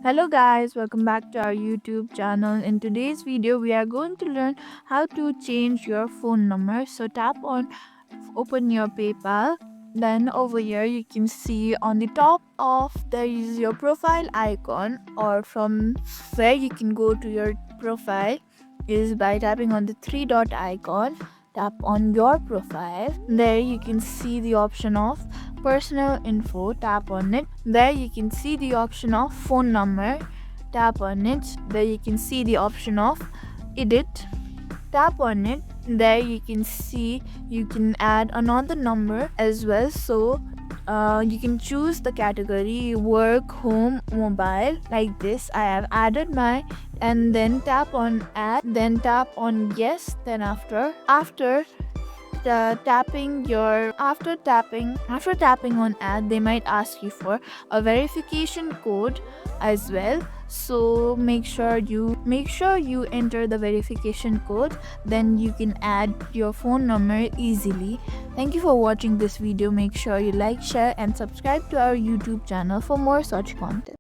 Hello guys, welcome back to our YouTube channel. In today's video, we are going to learn how to change your phone number. So tap on open your PayPal. Then over here you can see on the top of there is your profile icon, or from where you can go to your profile is by tapping on the three dot icon. Tap on your profile. There you can see the option of personal info. Tap on it. There you can see the option of phone number. Tap on it. There you can see the option of edit. Tap on it. There you can see you can add another number as well. So you can choose the category work, home, mobile. Like this, I have added my, and then tap on add, then tap on yes. Then after tapping on add, they might ask you for a verification code as well. So make sure you enter the verification code, then you can add your phone number easily. Thank you for watching this video. Make sure you like, share and subscribe to our YouTube channel for more such content.